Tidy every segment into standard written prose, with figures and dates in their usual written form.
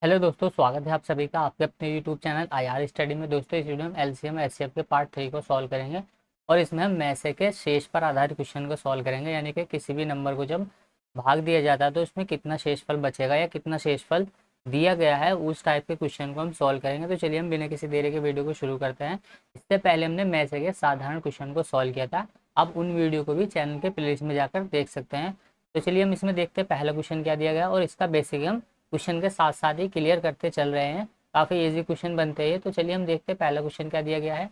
Hello दोस्तों, स्वागत है आप सभी का आपके अपने यूट्यूब चैनल आईआर स्टडी में। दोस्तों इस वीडियो में एलसीएम एचसीएफ के पार्ट 3 को सॉल्व करेंगे और इसमें हम मैसे के शेष पर आधारित क्वेश्चन को सॉल्व करेंगे। यानी कि किसी भी नंबर को जब भाग दिया जाता है तो उसमें कितना शेषफल बचेगा या कितना शेषफल दिया गया है, उस टाइप के क्वेश्चन को हम सॉल्व करेंगे। तो चलिए हम बिना किसी देरी के वीडियो को शुरू करते हैं। इससे पहले हमने मैसे के साधारण क्वेश्चन को सॉल्व किया था, आप उन वीडियो को भी चैनल के प्लेलिस्ट में जाकर देख सकते हैं। तो चलिए हम इसमें देखते हैं पहला क्वेश्चन क्या दिया गया और इसका बेसिक हम क्वेश्चन के साथ साथ ही क्लियर करते चल रहे हैं। काफ़ी इजी क्वेश्चन बनते हैं। तो चलिए हम देखते हैं पहला क्वेश्चन क्या दिया गया है।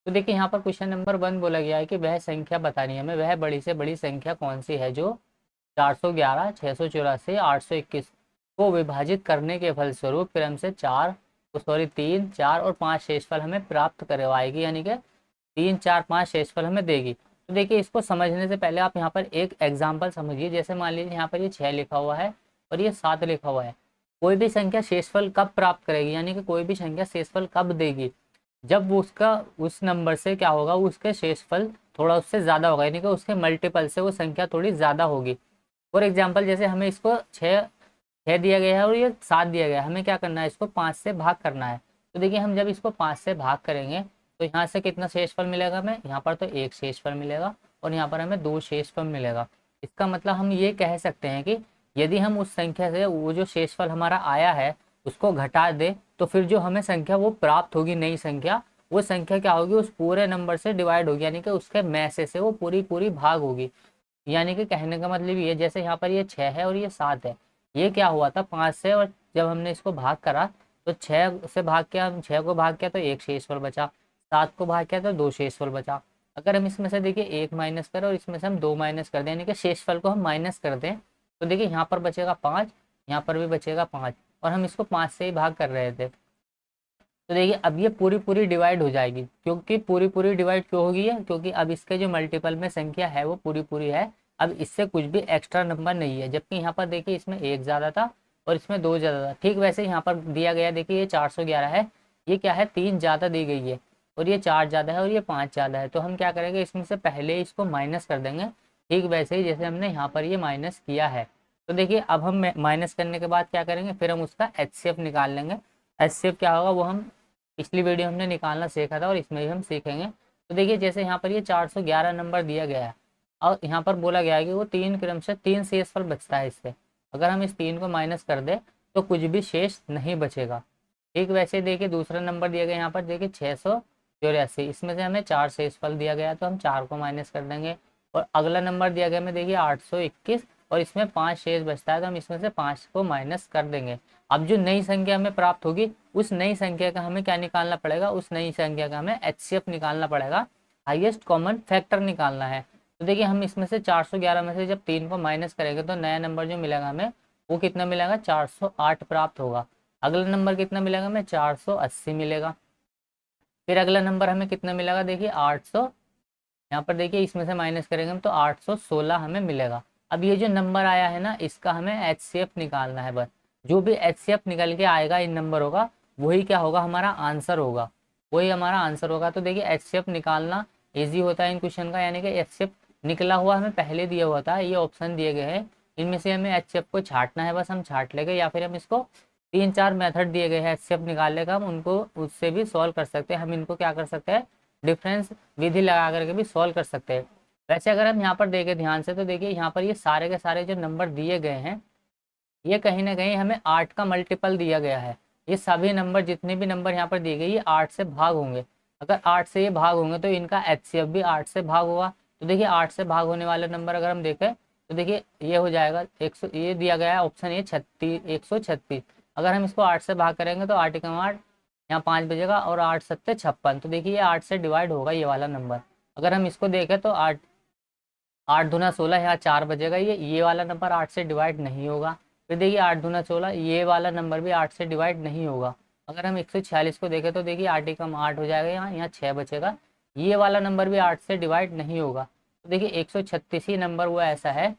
तो देखिए यहाँ पर क्वेश्चन नंबर 1 बोला गया है कि वह संख्या बतानी है हमें, वह बड़ी से बड़ी संख्या कौन सी है जो 411, 684, 821 को विभाजित करने के फलस्वरूप क्रम से 3, 4 और 5 शेषफल हमें प्राप्त करवाएगी। यानी कि 3, 4, 5 शेषफल हमें देगी। तो देखिए इसको समझने से पहले आप यहाँ पर एक एग्जाम्पल समझिए। जैसे मान लीजिए यहाँ पर ये 6 लिखा हुआ है और ये 7 लिखा हुआ है। कोई भी संख्या शेषफल कब प्राप्त करेगी, यानी कि कोई भी संख्या शेषफल कब देगी, जब वो उसका उस नंबर से क्या होगा, उसके शेषफल थोड़ा उससे ज़्यादा होगा, यानी कि उसके मल्टीपल से वो संख्या थोड़ी ज़्यादा होगी। फॉर एग्जाम्पल जैसे हमें इसको 6 दिया गया है और ये 7 दिया गया है, हमें क्या करना है, इसको 5 से भाग करना है। तो देखिए हम जब इसको 5 से भाग करेंगे तो यहाँ से कितना शेषफल मिलेगा हमें, यहाँ पर तो 1 शेषफल मिलेगा और यहाँ पर हमें 2 शेषफल मिलेगा। इसका मतलब हम ये कह सकते हैं कि यदि हम उस संख्या से वो जो शेषफल हमारा आया है उसको घटा दे तो फिर जो हमें संख्या वो प्राप्त होगी, नई संख्या, वो संख्या क्या होगी, उस पूरे नंबर से डिवाइड होगी, यानी कि उसके मैसे से वो पूरी पूरी भाग होगी। यानी कि कहने का मतलब ये, जैसे यहाँ पर ये 6 है और ये 7 है, ये क्या हुआ था 5 से, और जब हमने इसको भाग करा तो 6 से भाग किया, हम 6 को भाग किया तो 1 शेषफल बचा, 7 को भाग किया तो 2 शेषफल बचा। अगर हम इसमें से देखिए 1 माइनस करें और इसमें से हम 2 माइनस कर दें, यानी कि शेषफल को हम माइनस कर दें, तो देखिए यहाँ पर बचेगा 5, यहाँ पर भी बचेगा 5 और हम इसको 5 से ही भाग कर रहे थे। तो देखिए अब ये पूरी पूरी डिवाइड हो जाएगी। क्योंकि पूरी पूरी डिवाइड क्यों होगी है, क्योंकि अब इसके जो मल्टीपल में संख्या है वो पूरी पूरी है, अब इससे कुछ भी एक्स्ट्रा नंबर नहीं है। जबकि यहाँ पर देखिए इसमें 1 ज़्यादा था और इसमें 2 ज़्यादा था। ठीक वैसे यहाँ पर दिया गया, देखिए ये 411 है, ये क्या है 3 ज़्यादा दी गई है और ये 4 ज़्यादा है और ये 5 ज़्यादा है। तो हम क्या करेंगे, इसमें से पहले इसको माइनस कर देंगे, ठीक वैसे ही जैसे हमने यहाँ पर ये माइनस किया है। तो देखिए अब हम माइनस करने के बाद क्या करेंगे, फिर हम उसका एचसीएफ निकाल लेंगे। एचसीएफ क्या होगा वो हम पिछली वीडियो हमने निकालना सीखा था और इसमें भी हम सीखेंगे। तो देखिए जैसे यहाँ पर ये 411 नंबर दिया गया है और यहाँ पर बोला गया है कि वो 3 क्रम से 3 शेषफल बचता है इससे। अगर हम इस 3 को माइनस कर दें तो कुछ भी शेष नहीं बचेगा। ठीक वैसे देखिए दूसरा नंबर दिया गया यहाँ पर, देखिए 684, इसमें से हमें 4 शेषफल दिया गया तो हम 4 को माइनस कर देंगे। और अगला नंबर दिया गया हमें देखिए 821 और इसमें 5 शेष बचता है तो हम इसमें से 5 को माइनस कर देंगे। अब जो नई संख्या हमें प्राप्त होगी उस नई संख्या का हमें क्या निकालना पड़ेगा, उस नई संख्या का हमें एचसीएफ निकालना पड़ेगा, हाईएस्ट कॉमन फैक्टर निकालना है। तो देखिए हम इसमें से 411 में से जब 3 को माइनस करेंगे तो नया नंबर जो मिलेगा हमें वो कितना मिलेगा, 408 प्राप्त होगा। अगला नंबर कितना मिलेगा हमें, 480 मिलेगा। फिर अगला नंबर हमें कितना मिलेगा, देखिए 800, यहाँ पर देखिए इसमें से माइनस करेंगे हम तो 816 हमें मिलेगा। अब ये जो नंबर आया है ना इसका हमें एचसीएफ निकालना है बस। जो भी एचसीएफ निकल के आएगा इन नंबरों का वही क्या होगा, हमारा आंसर होगा, वही हमारा आंसर होगा। तो देखिए एचसीएफ निकालना इजी होता है इन क्वेश्चन का, यानी कि एचसीएफ निकला हुआ हमें पहले दिया हुआ था, ये ऑप्शन दिए गए हैं, इनमें से हमें एचसीएफ को छांटना है, बस हम छांट लेंगे, या फिर हम इसको 3-4 मेथड दिए गए हैं एचसीएफ निकालने का, हम उनको उससे भी सॉल्व कर सकते हैं। हम इनको क्या कर सकते हैं, डिफरेंस विधि लगा करके भी सॉल्व कर सकते हैं। वैसे अगर हम यहाँ पर देखें ध्यान से तो देखिए यहाँ पर ये सारे के सारे जो नंबर दिए गए हैं ये कहीं ना कहीं हमें 8 का मल्टीपल दिया गया है। ये सभी नंबर, जितने भी नंबर यहाँ पर दिए गए, ये 8 से भाग होंगे। अगर 8 से ये भाग होंगे तो इनका एचसीएफ भी 8 से भाग होगा। तो देखिए 8 से भाग होने वाले नंबर अगर हम देखें तो देखिए ये हो जाएगा 100, ये दिया गया है ऑप्शन ये 36, 136। अगर हम इसको 8 से भाग करेंगे तो 8 एकम 8, यहाँ 5 बजेगा और 8 सत्ते 56। तो देखिए ये 8 से डिवाइड होगा ये वाला नंबर। अगर हम इसको देखें तो 8, 8 दूना 16, यहाँ 4 बजेगा, ये वाला नंबर 8 से डिवाइड नहीं होगा। फिर देखिए 8 दूना 16, ये वाला नंबर भी 8 से डिवाइड नहीं होगा। अगर हम 146 को देखें तो देखिए 8 एकम 8 हो जाएगा, यहाँ 6 बचेगा, ये वाला नंबर भी 8 से डिवाइड नहीं होगा। तो देखिए 136 ही नंबर वो ऐसा है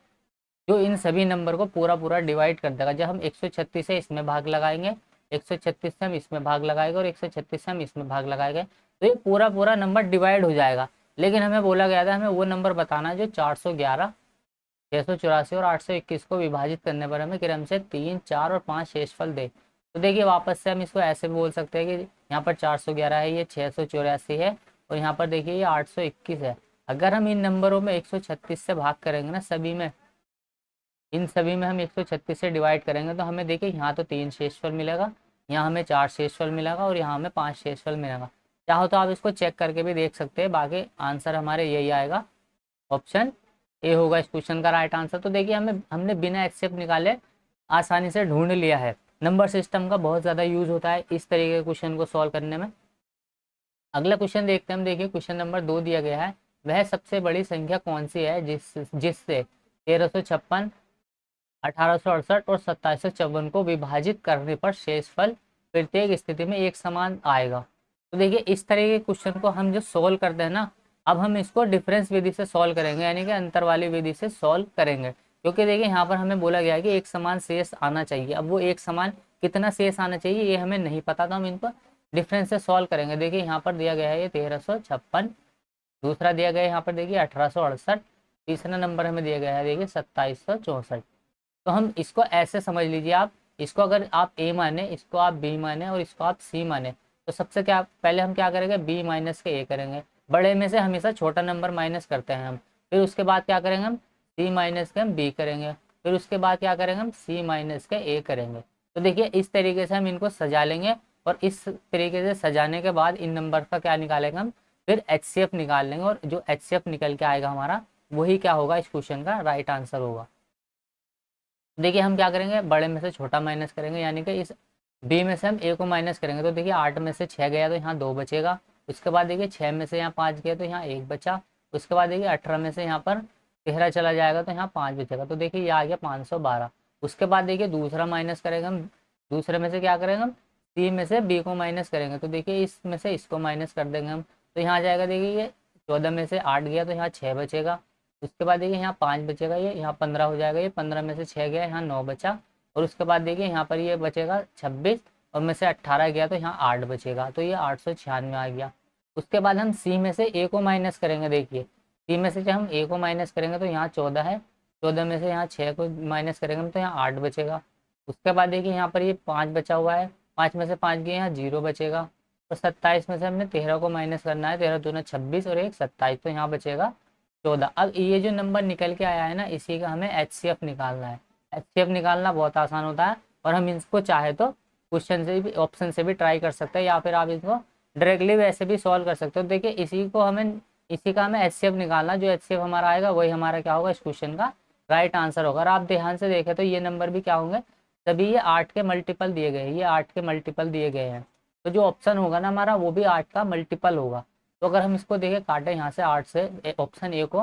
जो इन सभी नंबर को पूरा पूरा डिवाइड कर देगा। जब हम 136 से इसमें भाग लगाएंगे, 136 से हम इसमें भाग लगाएंगे और 136 से हम इसमें भाग लगाएंगे तो ये पूरा पूरा नंबर डिवाइड हो जाएगा। लेकिन हमें बोला गया था हमें वो नंबर बताना है जो 411, 684 और 821 को विभाजित करने पर हमें क्रम से 3, 4 और 5 शेषफल दे। तो देखिए वापस से हम इसको ऐसे भी बोल सकते हैं कि यहाँ पर 411 है, ये 684 है, और यहाँ पर देखिए ये 821 है। अगर हम इन नंबरों में 136 से भाग करेंगे ना, सभी में, इन सभी में हम 136 से डिवाइड करेंगे, तो हमें देखिए यहाँ तो 3 शेषफल मिलेगा, यहाँ हमें 4 शेषफल मिलेगा, और यहाँ हमें 5 शेषफल मिलेगा। चाहो तो आप इसको चेक करके भी देख सकते हैं, बाकी आंसर हमारे यही आएगा, ऑप्शन ए होगा इस क्वेश्चन का राइट आंसर। तो देखिए हमने बिना एचसीएफ निकाले आसानी से ढूंढ लिया है। नंबर सिस्टम का बहुत ज़्यादा यूज होता है इस तरीके के क्वेश्चन को सॉल्व करने में। अगला क्वेश्चन देखते हैं हम। देखिए क्वेश्चन नंबर 2 दिया गया है, वह सबसे बड़ी संख्या कौन सी है जिससे 1356, 1868 और 2754 को विभाजित करने पर शेषफल प्रत्येक स्थिति में एक समान आएगा। तो देखिए इस तरह के क्वेश्चन को हम जो सोल्व करते हैं ना, अब हम इसको डिफरेंस विधि से सॉल्व करेंगे, यानी कि अंतर वाली विधि से सॉल्व करेंगे। क्योंकि देखिए यहाँ पर हमें बोला गया है कि एक समान शेष आना चाहिए। अब वो एक समान कितना शेष आना चाहिए ये हमें नहीं पता, तो हम इनको डिफरेंस से सॉल्व करेंगे। देखिए यहाँ पर दिया गया है ये 1356, दूसरा दिया गया है यहाँ पर देखिए 1868, तीसरा नंबर हमें दिया गया है देखिए 2764। तो हम इसको ऐसे समझ लीजिए, आप इसको अगर आप ए माने, इसको आप बी माने और इसको आप सी माने, तो सबसे क्या पहले हम क्या करेंगे, बी माइनस के ए करेंगे। बड़े में से हमेशा छोटा नंबर माइनस करते हैं हम। फिर उसके बाद क्या करेंगे, हम सी माइनस के हम बी करेंगे। फिर उसके बाद क्या करेंगे, हम सी माइनस के ए करेंगे। तो देखिए इस तरीके से हम इनको सजा लेंगे, और इस तरीके से सजाने के बाद इन नंबर का क्या निकालेंगे हम, फिर एचसीएफ निकाल लेंगे, और जो एचसीएफ निकल के आएगा हमारा, वही क्या होगा, इस क्वेश्चन का राइट आंसर होगा। देखिए हम क्या करेंगे, बड़े में से छोटा माइनस करेंगे, यानी कि इस बी में से हम ए को माइनस करेंगे। तो देखिए 8 में से 6 गया तो यहाँ 2 बचेगा। उसके बाद देखिए 6 में से यहाँ 5 गया तो यहाँ 1 बचा। उसके बाद देखिए 18 में से यहाँ पर 13 चला जाएगा तो यहाँ 5 बचेगा। तो देखिए ये आ गया 512। उसके बाद देखिए दूसरा माइनस करेंगे हम, दूसरे में से क्या करेंगे हम, सी में से बी को माइनस करेंगे। तो देखिए इसमें से इसको माइनस कर देंगे हम, तो यहाँ आ जाएगा देखिए ये 14 में से 8 गया तो यहाँ 6 बचेगा। उसके बाद देखिए यहाँ 5 बचेगा, ये यहाँ 15 हो जाएगा, ये 15 में से 6 गया, यहाँ 9 बचा। और उसके बाद देखिए यहाँ पर ये बचेगा 26, और में से 18 गया तो यहाँ 8 बचेगा, तो ये 896 आ गया। उसके बाद हम सी में से ए को माइनस करेंगे। देखिए सी में से जब हम ए को माइनस करेंगे तो यहाँ 14 है, 14 में से यहाँ 6 को माइनस करेंगे तो यहाँ 8 बचेगा। उसके बाद देखिए यहाँ पर ये 5 बचा हुआ है, 5 में से 5 गए, यहाँ 0 बचेगा। और 27 में से हमने 13 को माइनस करना है, 13 दूना 26 और 1 27, तो यहाँ बचेगा 14। अब ये जो नंबर निकल के आया है ना, इसी का हमें एचसीएफ निकालना है। एचसीएफ निकालना बहुत आसान होता है, और हम इसको चाहे तो क्वेश्चन से भी, ऑप्शन से भी ट्राई कर सकते हैं, या फिर आप इसको डायरेक्टली वैसे भी सॉल्व कर सकते हो। देखिए इसी का हमें एचसीएफ निकालना, जो एचसीएफ हमारा आएगा वही हमारा क्या होगा, इस क्वेश्चन का राइट आंसर होगा। और आप ध्यान से देखें तो ये नंबर भी क्या होंगे, तभी ये 8 के मल्टीपल दिए गए हैं, ये 8 के मल्टीपल दिए गए हैं। तो जो ऑप्शन होगा ना हमारा, वो भी 8 का मल्टीपल होगा। तो अगर हम इसको देखें, काटे यहाँ से 8 से ऑप्शन ए को,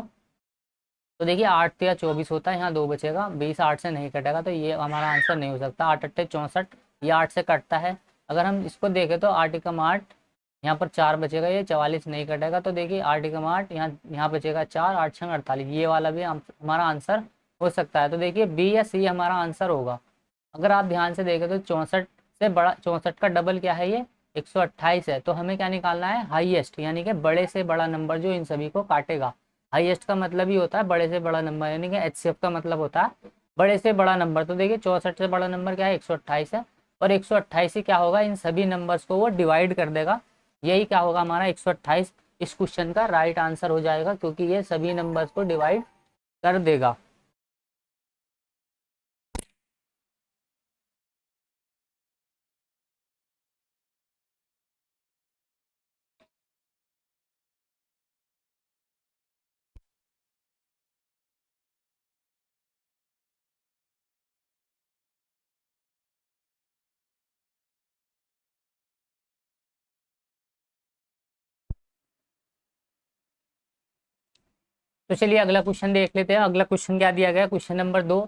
तो देखिए 8 या 24 होता है, यहाँ 2 बचेगा, 20 8 से नहीं कटेगा, तो ये हमारा आंसर नहीं हो सकता। 8 8 64, ये 8 से कटता है। अगर हम इसको देखें तो 8 एकम 8, यहाँ पर 4 बचेगा, ये 44 नहीं कटेगा। तो देखिए 8 एकम 8, यहाँ बचेगा 4, 8 छंग 48, ये वाला भी हमारा आंसर हो सकता है। तो देखिए बी या सी हमारा आंसर होगा। अगर आप ध्यान से देखें तो 64 से बड़ा, 64 का डबल क्या है, ये 128 है। तो हमें क्या निकालना है, हाईएस्ट, यानी कि बड़े से बड़ा नंबर जो इन सभी को काटेगा। हाईएस्ट का मतलब ही होता है बड़े से बड़ा नंबर, यानी कि एचसीएफ का मतलब होता है बड़े से बड़ा नंबर। तो देखिए 64 से बड़ा नंबर क्या है, 128 है, और 128 ही क्या होगा, इन सभी नंबर्स को वो डिवाइड कर देगा। यही क्या होगा हमारा 128 इस क्वेश्चन का राइट आंसर हो जाएगा, क्योंकि ये सभी नंबर्स को डिवाइड कर देगा। तो चलिए अगला क्वेश्चन देख लेते हैं। अगला क्वेश्चन क्या दिया गया, question number 2,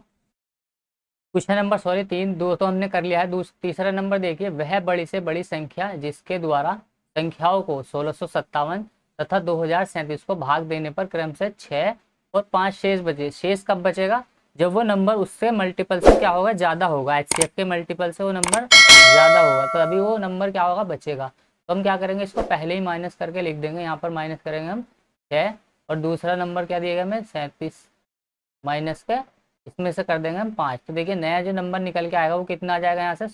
question number sorry 3, 2 तो हमने कर लिया है। तीसरा नंबर देखिए, वह बड़ी से बड़ी संख्या जिसके द्वारा संख्याओं को 1657 तथा 2037 को भाग देने पर क्रम से 6 और 5 शेष बचे। शेष कब बचेगा, जब वो नंबर उससे मल्टीपल से क्या होगा, ज़्यादा होगा। एचसीएफ के मल्टीपल से वो नंबर ज़्यादा होगा, तो अभी वो नंबर क्या होगा, बचेगा। तो हम क्या करेंगे, इसको पहले ही माइनस करके लिख देंगे। यहाँ पर माइनस करेंगे हम 6, और दूसरा नंबर क्या दिएगा हमें, 37 माइनस के इसमें से कर देंगे हम 5। तो देखिए नया जो नंबर निकल के आएगा वो कितना आ जाएगा, यहाँ से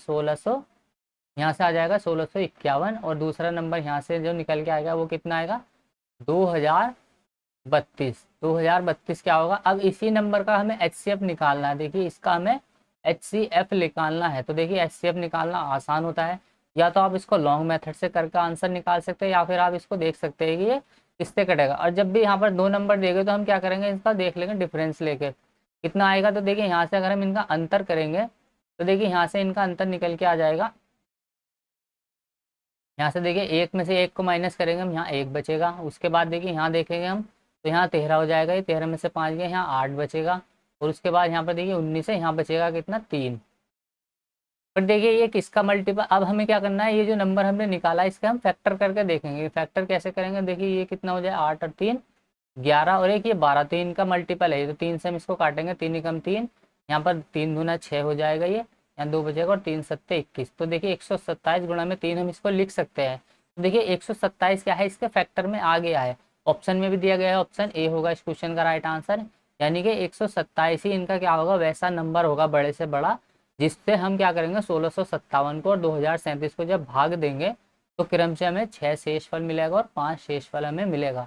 यहाँ से आ जाएगा 1651 और दूसरा नंबर यहाँ से जो निकल के आएगा वो कितना आएगा 2032। 2032 क्या होगा। अब इसी नंबर का हमें HCF निकालना है। देखिए इसका हमें HCF निकालना है। तो देखिए HCF निकालना आसान होता है, या तो आप इसको लॉन्ग मेथड से करके आंसर निकाल सकते हैं, या फिर आप इसको देख सकते हैं कि ये किससे कटेगा। और जब भी यहाँ पर दो नंबर देंगे तो हम क्या करेंगे, इसका देख लेंगे डिफरेंस लेके कितना आएगा। तो देखिए यहाँ से अगर हम इनका अंतर करेंगे तो देखिए यहाँ से इनका अंतर निकल के आ जाएगा। यहाँ से देखिए एक में से एक को माइनस करेंगे हम, यहाँ एक बचेगा। उसके बाद देखिए यहाँ देखेंगे हम तो यहाँ 13 हो जाएगा, ये 13 में से 5 गए, यहाँ 8 बचेगा। और उसके बाद यहाँ पर देखिए 19 है, यहाँ बचेगा कितना 3। पर देखिए ये किसका मल्टीपल, अब हमें क्या करना है, ये जो नंबर हमने निकाला है इसका हम फैक्टर करके देखेंगे। फैक्टर कैसे करेंगे, देखिए ये कितना हो जाए 8 और 3 11 और एक ये 12, तो इनका मल्टीपल है। तो 3 से हम इसको काटेंगे, 3 एकम 3, यहाँ पर 3 दूना 6 हो जाएगा, ये यहाँ 2 बचेगा और 3 सत्ते 21। तो देखिए 127 गुणा में 3 हम इसको लिख सकते हैं। तो देखिए 127 क्या है, इसके फैक्टर में आ गया है। ऑप्शन में भी दिया गया है, ऑप्शन ए होगा इस क्वेश्चन का राइट आंसर। यानी कि 127 ही इनका क्या होगा, वैसा नंबर होगा बड़े से बड़ा, जिससे हम क्या करेंगे 1657 को और 2037 को जब भाग देंगे तो क्रमशः हमें 6 शेषफल मिलेगा और 5 शेषफल हमें मिलेगा।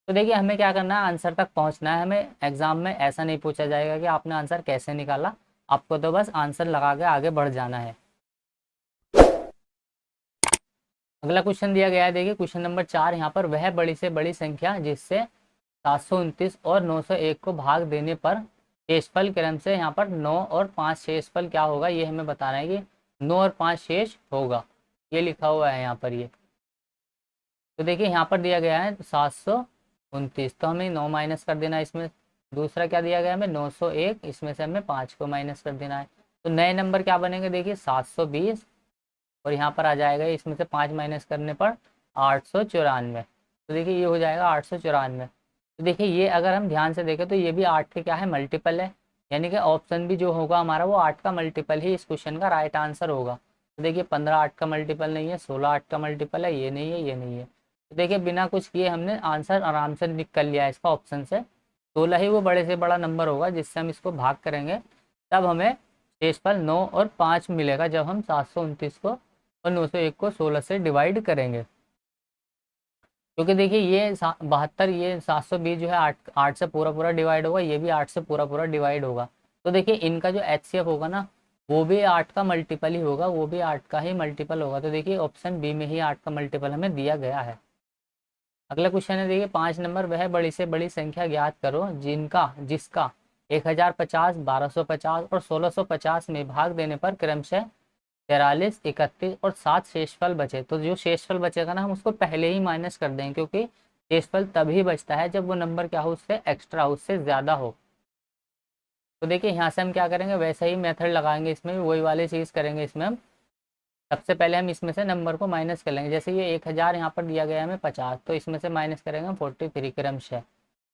तो देखिए हमें क्या करना है, आंसर तक पहुंचना है। हमें एग्जाम में ऐसा नहीं पूछा जाएगा कि आपने आंसर कैसे निकाला, आपको तो बस आंसर लगा के आगे बढ़ जाना है। अगला क्वेश्चन दिया गया है, देखिए क्वेश्चन नंबर 4। यहाँ पर वह बड़ी से बड़ी संख्या जिससे 729 और 901 को भाग देने पर शेषफल क्रम से यहाँ पर 9 और 5 शेषफल क्या होगा, ये हमें बताना है कि 9 और 5 शेष होगा, ये लिखा हुआ है यहाँ पर ये। तो देखिए यहाँ पर दिया गया है 729, तो हमें 9 माइनस कर देना है इसमें। दूसरा क्या दिया गया है हमें 901, इसमें से हमें 5 को माइनस कर देना है। तो नए नंबर क्या बनेंगे, देखिए 720 और यहाँ पर आ जाएगा इसमें से 5 माइनस करने पर 894। तो देखिए ये हो जाएगा 894। तो देखिए ये अगर हम ध्यान से देखें तो ये भी 8 के क्या है, मल्टीपल है। यानी कि ऑप्शन भी जो होगा हमारा वो 8 का मल्टीपल ही इस क्वेश्चन का राइट आंसर होगा। तो देखिए 15 8 का मल्टीपल नहीं है, 16 8 का मल्टीपल है, ये नहीं है, ये नहीं है। तो देखिए बिना कुछ किए हमने आंसर आराम से निकल लिया है इसका ऑप्शन से। 16 ही वो बड़े से बड़ा नंबर होगा जिससे हम इसको भाग करेंगे, तब हमें शेषफल 9 और 5 मिलेगा, जब हम 729 को और 901 को 16 से डिवाइड करेंगे। क्योंकि देखिए ये 72, ये 720 जो है 8 से पूरा पूरा डिवाइड होगा, ये भी 8 से पूरा पूरा डिवाइड होगा। तो देखिए इनका जो HCF होगा ना, वो भी 8 का मल्टीपल ही होगा, वो भी 8 का ही मल्टीपल होगा। तो देखिए ऑप्शन बी में ही 8 का मल्टीपल हमें दिया गया है। अगला क्वेश्चन है, देखिए 5 नंबर। वह बड़ी से बड़ी संख्या ज्ञात करो जिसका 1050, 1250 और 1650 में भाग देने पर क्रमशः 43, 31 और 7 शेषफल बचे। तो जो शेषफल बचेगा ना, हम उसको पहले ही माइनस कर देंगे, क्योंकि शेषफल तभी बचता है जब वो नंबर क्या हो, उससे एक्स्ट्रा, उससे ज़्यादा हो। तो देखिए यहाँ से हम क्या करेंगे, वैसा ही मेथड लगाएंगे, इसमें भी वही वाली चीज़ करेंगे। इसमें हम सबसे पहले हम इसमें से नंबर को माइनस कर लेंगे। जैसे ये 1000 यहाँ पर दिया गया है हमें 50, तो इसमें से माइनस करेंगे हम 43 क्रमशः।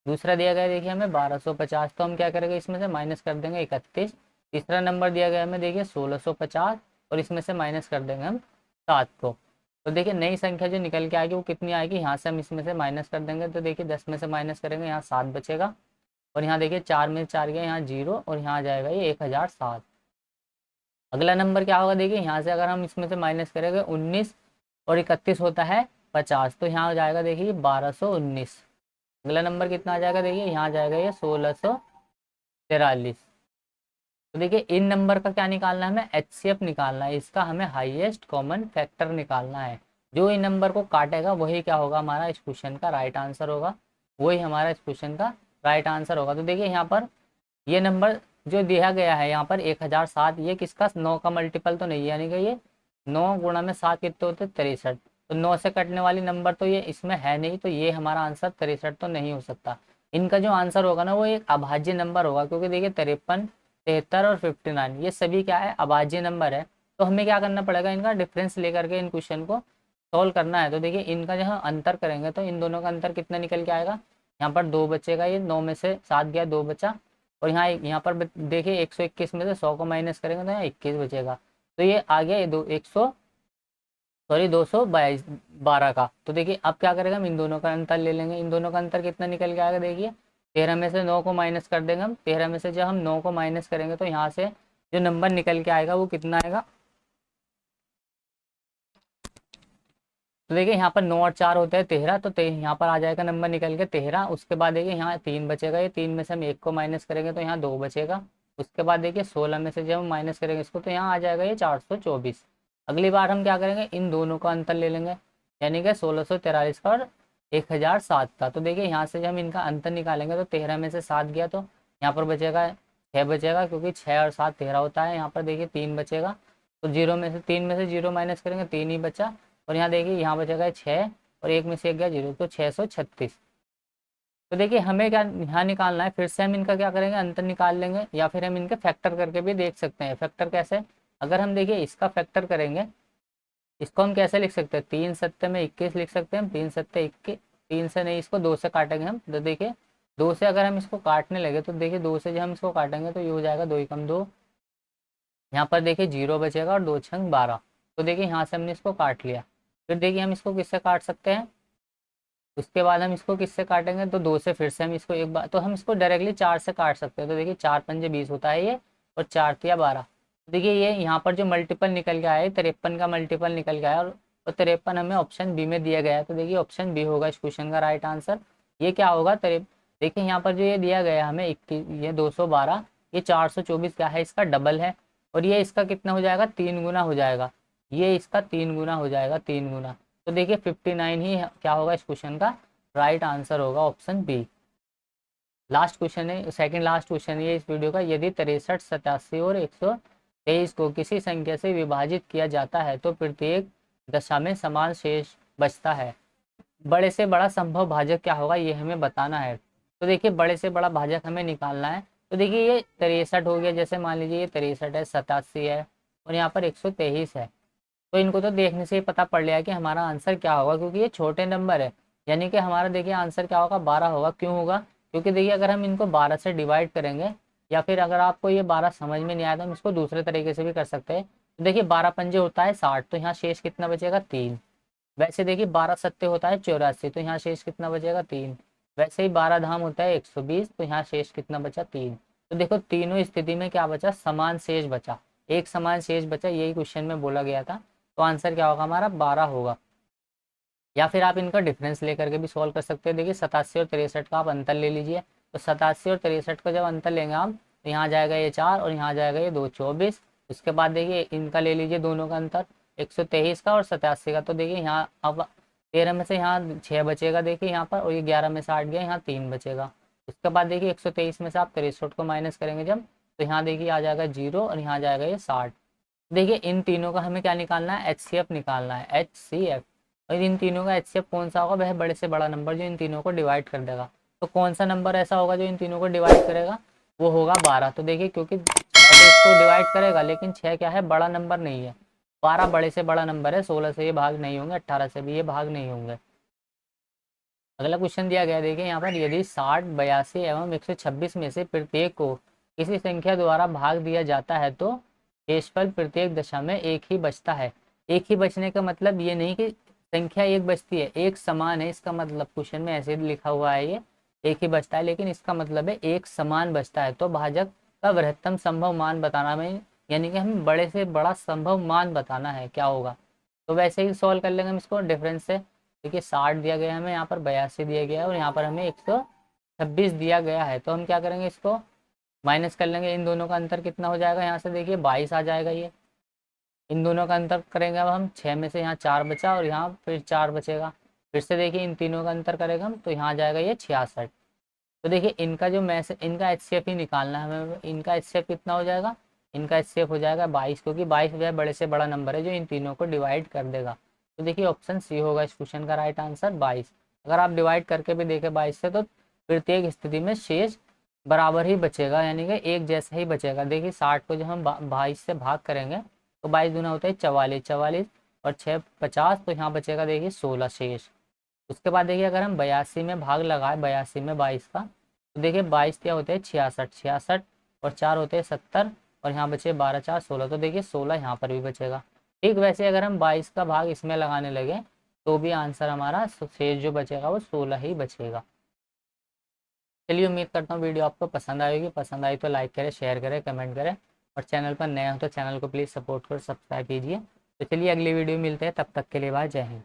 दूसरा दिया गया है देखिए हमें 1250, तो हम क्या करेंगे, इसमें से माइनस कर देंगे 31। तीसरा नंबर दिया गया है हमें देखिए 1650 और इसमें से माइनस कर देंगे हम 7 को। तो देखिए नई संख्या जो निकल के आएगी वो कितनी आएगी, यहाँ से हम इसमें से माइनस कर देंगे। तो देखिए 10 में से माइनस करेंगे, यहाँ 7 बचेगा और यहाँ देखिए 4 में 4 गया, यहाँ 0 और यहाँ आ जाएगा ये 1007। अगला नंबर क्या होगा, देखिए यहाँ से अगर हम इसमें से माइनस करेंगे 19 और 31 होता है 50, तो यहाँ हो जाएगा देखिए 1219। अगला नंबर कितना आ जाएगा, देखिए यहाँ आ जाएगा ये 1643। तो देखिए इन नंबर का क्या निकालना है, हमें HCF निकालना है, इसका हमें हाईएस्ट कॉमन फैक्टर निकालना है। जो इन नंबर को काटेगा वही क्या होगा, हमारा इस क्वेश्चन का राइट आंसर होगा, वही हमारा इस क्वेश्चन का राइट आंसर होगा। तो देखिए यहाँ पर ये नंबर जो दिया गया है यहाँ पर 1007, ये किसका 9 का मल्टीपल तो नहीं है, यानी कि ये 9 गुणा में 7 कितने होते 63। तो 9 से कटने वाली नंबर तो ये इसमें है नहीं, तो ये हमारा आंसर 63 तो नहीं हो सकता। इनका जो आंसर होगा ना वो एक अभाज्य नंबर होगा, क्योंकि देखिए 53, 73 और 59 ये सभी क्या है, अभाज्य नंबर है। तो हमें क्या करना पड़ेगा, इनका डिफरेंस लेकर के इन क्वेश्चन को सॉल्व करना है। तो देखिए इनका जहाँ अंतर करेंगे तो इन दोनों का अंतर कितना निकल के आएगा, यहाँ पर 2 बचेगा, ये 9 में से 7 गया 2 बचा, और यहाँ पर देखिए 121 में से 100 को माइनस करेंगे तो यहाँ 21 बचेगा। तो ये आ गया ये 212 का। तो देखिए अब क्या करेगा, हम इन दोनों का अंतर ले लेंगे। इन दोनों का अंतर कितना निकल के आएगा, देखिए 13 में से 9 को माइनस कर देंगे हम। 13 में से जब हम 9 को माइनस करेंगे तो यहाँ से जो नंबर निकल के आएगा वो कितना आएगा, तो देखिए यहाँ पर 9 और 4 होते हैं 13, तो यहाँ पर आ जाएगा नंबर निकल के 13। उसके बाद देखिए यहाँ 3 बचेगा, ये 3 में से हम 1 को माइनस करेंगे तो यहाँ 2 बचेगा। उसके बाद देखिए 16 में से जब हम माइनस करेंगे इसको तो यहाँ आ जाएगा ये 424। अगली बार हम क्या करेंगे, इन दोनों का अंतर ले लेंगे, यानी कि 1643 का और 1007 का। तो देखिए यहाँ से जब हम इनका अंतर निकालेंगे तो 13 में से 7 गया तो यहाँ पर बचेगा 6 बचेगा, क्योंकि 6 और 7 13 होता है। यहाँ पर देखिए 3 बचेगा, तो 3 में से 0 माइनस करेंगे 3 ही बचा। और यहाँ देखिए यहाँ बचेगा 6 और 1 में से 1 गया 0, तो 636। तो देखिए हमें क्या यहाँ निकालना है, फिर से हम इनका क्या करेंगे, अंतर निकाल लेंगे, या फिर हम इनके फैक्टर करके भी देख सकते हैं। फैक्टर कैसे, अगर हम देखिए इसका फैक्टर करेंगे, इसको हम कैसे लिख सकते हैं, 3 सत्ते में 21 लिख सकते हैं हम। 3 सत्ते 21, 3 से नहीं, इसको 2 से काटेंगे हम। तो देखिए 2 से अगर हम इसको काटने लगे तो देखिए 2 से जब हम इसको काटेंगे तो ये हो जाएगा 2 एकम 2। यहाँ पर देखिए 0 बचेगा और 2 छंग 12। तो देखिए यहाँ से हमने इसको काट लिया। फिर देखिए हम इसको किससे काट सकते हैं, उसके बाद हम इसको किससे काटेंगे, तो 2 से फिर से हम इसको एक बार, तो हम इसको डायरेक्टली 4 से काट सकते हैं। तो देखिए 4 पंजे 20 होता है ये, और 4 तिया 12। देखिए ये यहाँ पर जो मल्टीपल निकल के आया है 53 का मल्टीपल निकल के आया, और 53 हमें ऑप्शन बी में दिया गया है। तो देखिए ऑप्शन बी होगा इस क्वेश्चन का राइट आंसर। ये क्या होगा, देखिए यहाँ पर जो ये दिया गया है हमें 21, ये 212, ये 424 क्या है, इसका डबल है। और ये इसका कितना हो जाएगा, 3 गुना हो जाएगा। ये इसका 3 गुना हो जाएगा, 3 गुना। तो देखिए 59 ही क्या होगा इस क्वेश्चन का राइट आंसर होगा, ऑप्शन बी। लास्ट क्वेश्चन है, सेकंड लास्ट क्वेश्चन है इस वीडियो का। यदि 63, 87 और 123 को किसी संख्या से विभाजित किया जाता है तो प्रत्येक दशा में समान शेष बचता है। बड़े से बड़ा संभव भाजक क्या होगा, ये हमें बताना है। तो देखिए बड़े से बड़ा भाजक हमें निकालना है। तो देखिए ये 63 हो गया, जैसे मान लीजिए ये 63 है, 87 है, और यहाँ पर 123 है। तो इनको तो देखने से ही पता पड़ लिया कि हमारा आंसर क्या होगा, क्योंकि ये छोटे नंबर है। यानी कि हमारा देखिए आंसर क्या होगा, 12 होगा। क्यों होगा, क्योंकि देखिए अगर हम इनको 12 से डिवाइड करेंगे, या फिर अगर आपको ये 12 समझ में नहीं आया तो हम इसको दूसरे तरीके से भी कर सकते हैं। तो देखिए 12 पंजे होता है 60, तो यहाँ शेष कितना बचेगा, 3। वैसे देखिए 12 सत्ते होता है 84, तो यहाँ शेष कितना बचेगा, 3। वैसे ही 12 धाम होता है 120, तो यहाँ शेष कितना बचा, 3। तो देखो तीनों स्थिति में क्या बचा, समान शेष बचा, एक समान शेष बचा, यही क्वेश्चन में बोला गया था। तो आंसर क्या होगा हमारा, 12 होगा। या फिर आप इनका डिफरेंस लेकर के भी सॉल्व कर सकते हैं। देखिए 87 और 63 का आप अंतर ले लीजिए। तो 87 और 63 का जब अंतर लेंगे आप, तो यहाँ जाएगा ये 4 और यहाँ जाएगा ये 2, 24। उसके बाद देखिए इनका ले लीजिए दोनों का अंतर, 123 का और 87 का। तो देखिए यहाँ अब 13 में से यहाँ 6 बचेगा देखिए यहाँ पर, और ये 11 में से 8 गया, यहाँ 3 बचेगा। उसके बाद देखिए 123 में से आप 63 को माइनस करेंगे जब, तो यहाँ देखिए आ जाएगा 0 और यहाँ जाएगा ये 60। देखिए इन तीनों का हमें क्या निकालना है, HCF निकालना है, HCF। और इन तीनों का HCF कौन सा होगा, वह बड़े से बड़ा नंबर जो इन तीनों को डिवाइड कर देगा। तो कौन सा नंबर ऐसा होगा जो इन तीनों को डिवाइड करेगा, वो होगा 12। तो देखिए क्योंकि 6 तो इसको डिवाइड करेगा, लेकिन 6 क्या है, बड़ा नंबर नहीं है। 12 बड़े से बड़ा नंबर है, 16 से ये भाग नहीं होंगे, 18 से भी ये भाग नहीं होंगे। अगला क्वेश्चन दिया गया देखिए यहाँ पर, यदि 60, 82 एवं 126 में से प्रत्येक को किसी संख्या द्वारा भाग दिया जाता है तो शेषफल प्रत्येक दशा में एक ही बचता है। एक ही बचने का मतलब ये नहीं कि संख्या एक बचती है, एक समान है, इसका मतलब क्वेश्चन में ऐसे लिखा हुआ है ये एक ही बचता है, लेकिन इसका मतलब है एक समान बचता है। तो भाजक का बृहत्तम संभव मान बताना में, यानी कि हमें बड़े से बड़ा संभव मान बताना है क्या होगा। तो वैसे ही सॉल्व कर लेंगे हम इसको डिफरेंस से। देखिए 60 दिया गया है हमें, यहाँ पर 82 दिया गया है, और यहाँ पर हमें 126 दिया गया है। तो हम क्या करेंगे, इसको माइनस कर लेंगे। इन दोनों का अंतर कितना हो जाएगा, यहाँ से देखिए 22 आ जाएगा। ये इन दोनों का अंतर करेंगे अब हम, 6 में से यहाँ 4 बचा और यहाँ फिर 4 बचेगा। फिर से देखिए इन तीनों का अंतर करेगा हम, तो यहाँ जाएगा ये 66। तो देखिए इनका जो इनका HCF ही निकालना है हमें। इनका HCF कितना हो जाएगा, इनका HCF हो जाएगा 22, क्योंकि 22 वह बड़े से बड़ा नंबर है जो इन तीनों को डिवाइड कर देगा। तो देखिए ऑप्शन सी होगा इस क्वेश्चन का राइट आंसर, 22। अगर आप डिवाइड करके भी देखें 22 से, तो प्रत्येक स्थिति में शेष बराबर ही बचेगा, यानी कि एक जैसा ही बचेगा। देखिए 60 को जब हम 22 से भाग करेंगे तो 22 दूना होता है 44, 44 और 6 50, तो यहाँ बचेगा देखिए 16 शेष। उसके बाद देखिए अगर हम 82 में भाग लगाए, 82 में 22 का, तो देखिए 22 क्या होते हैं 66, 66 और 4 होते हैं 70, और यहाँ बचे 12, 4, 16। तो देखिए 16 यहाँ पर भी बचेगा। ठीक वैसे अगर हम 22 का भाग इसमें लगाने लगे तो भी आंसर हमारा शेष जो बचेगा वो 16 ही बचेगा। चलिए उम्मीद करता हूँ वीडियो आपको पसंद आएगी। पसंद आई तो लाइक करें, शेयर करें, कमेंट करें, और चैनल पर नए हो तो चैनल को प्लीज़ सपोर्ट कर सब्सक्राइब कीजिए। तो चलिए अगली वीडियो मिलते हैं, तब तक के लिए बाय, जय हिंद।